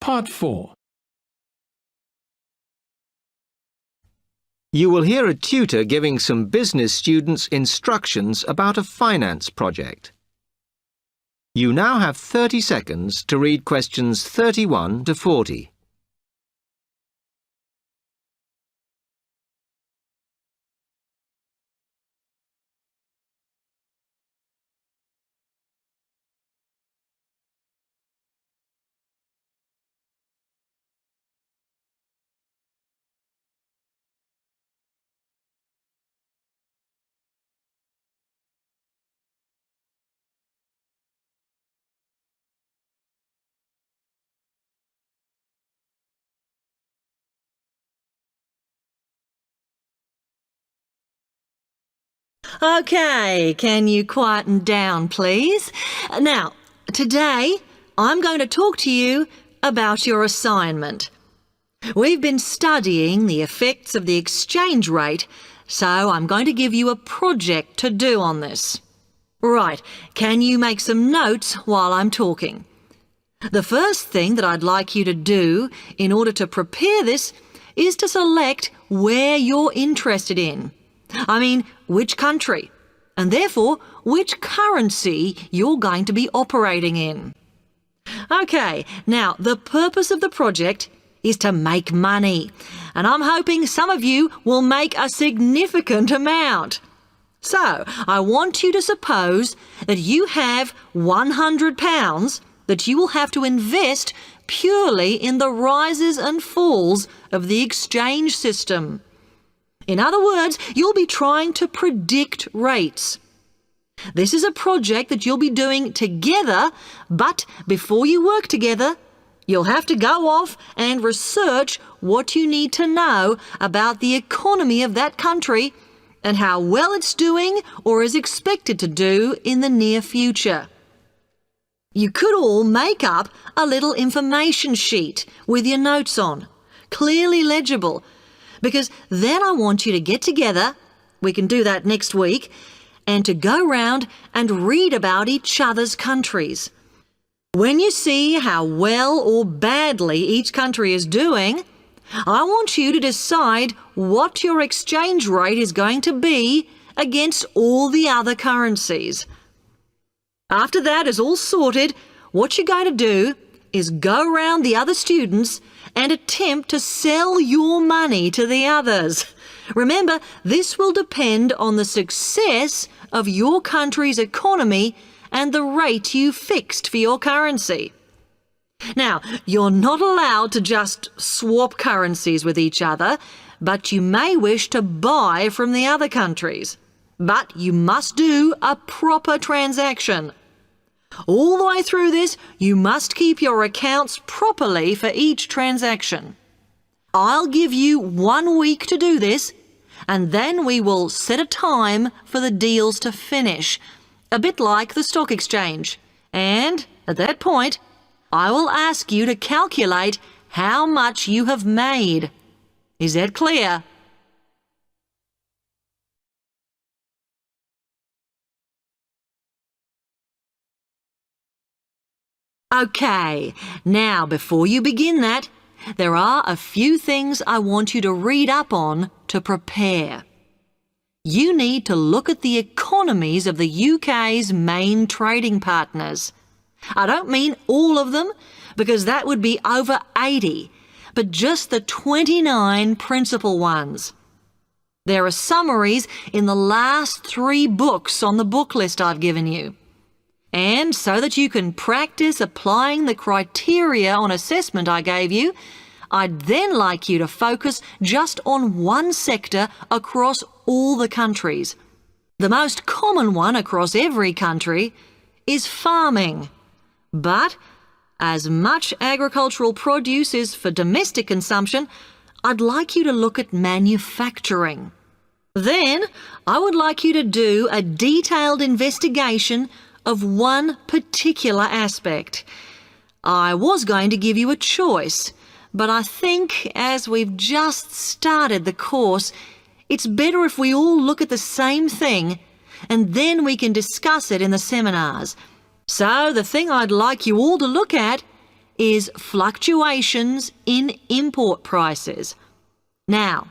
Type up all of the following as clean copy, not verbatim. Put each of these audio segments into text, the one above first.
Part 4. You will hear a tutor giving some business students instructions about a finance project. You now have 30 seconds to read questions 31 to 40. OK, can you quieten down, please? Now, today I'm going to talk to you about your assignment. We've been studying the effects of the exchange rate, so I'm going to give you a project to do on this. Right, can you make some notes while I'm talking? The first thing that I'd like you to do in order to prepare this is to select where you're interested in. I mean, which country, and therefore which currency you're going to be operating in. OK, now the purpose of the project is to make money, and I'm hoping some of you will make a significant amount. So, I want you to suppose that you have £100 that you will have to invest purely in the rises and falls of the exchange system. In other words, you'll be trying to predict rates. This is a project that you'll be doing together, but before you work together, you'll have to go off and research what you need to know about the economy of that country and how well it's doing or is expected to do in the near future. You could all make up a little information sheet with your notes on, clearly legible, because then I want you to get together, we can do that next week, and to go round and read about each other's countries. When you see how well or badly each country is doing, I want you to decide what your exchange rate is going to be against all the other currencies. After that is all sorted, what you're going to do is go round the other students and attempt to sell your money to the others. Remember, this will depend on the success of your country's economy and the rate you fixed for your currency. Now, you're not allowed to just swap currencies with each other, but you may wish to buy from the other countries. But you must do a proper transaction. All the way through this, you must keep your accounts properly for each transaction. I'll give you 1 week to do this, and then we will set a time for the deals to finish, a bit like the stock exchange. And at that point, I will ask you to calculate how much you have made. Is that clear? OK, now before you begin that, there are a few things I want you to read up on to prepare. You need to look at the economies of the UK's main trading partners. I don't mean all of them, because that would be over 80, but just the 29 principal ones. There are summaries in the last 3 books on the book list I've given you. And so that you can practice applying the criteria on assessment I gave you, I'd then like you to focus just on one sector across all the countries. The most common one across every country is farming. But as much agricultural produce is for domestic consumption, I'd like you to look at manufacturing. Then I would like you to do a detailed investigation of one particular aspect. I was going to give you a choice, but I think as we've just started the course, it's better if we all look at the same thing and then we can discuss it in the seminars. So the thing I'd like you all to look at is fluctuations in import prices. Now,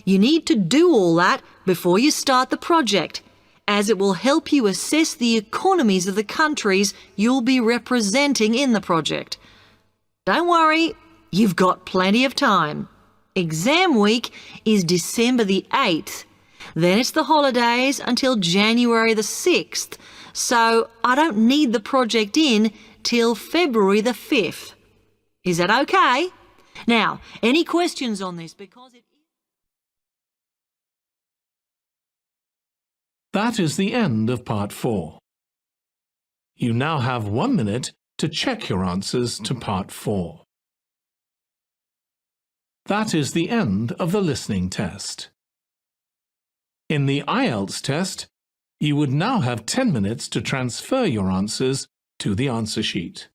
you need to do all that before you start the project, as it will help you assess the economies of the countries you'll be representing in the project. Don't worry, you've got plenty of time. Exam week is December the 8th. Then it's the holidays until January the 6th, so I don't need the project in till February the 5th. Is that okay? Now, any questions on this? That is the end of Part 4. You now have 1 minute to check your answers to Part 4. That is the end of the listening test. In the IELTS test, you would now have 10 minutes to transfer your answers to the answer sheet.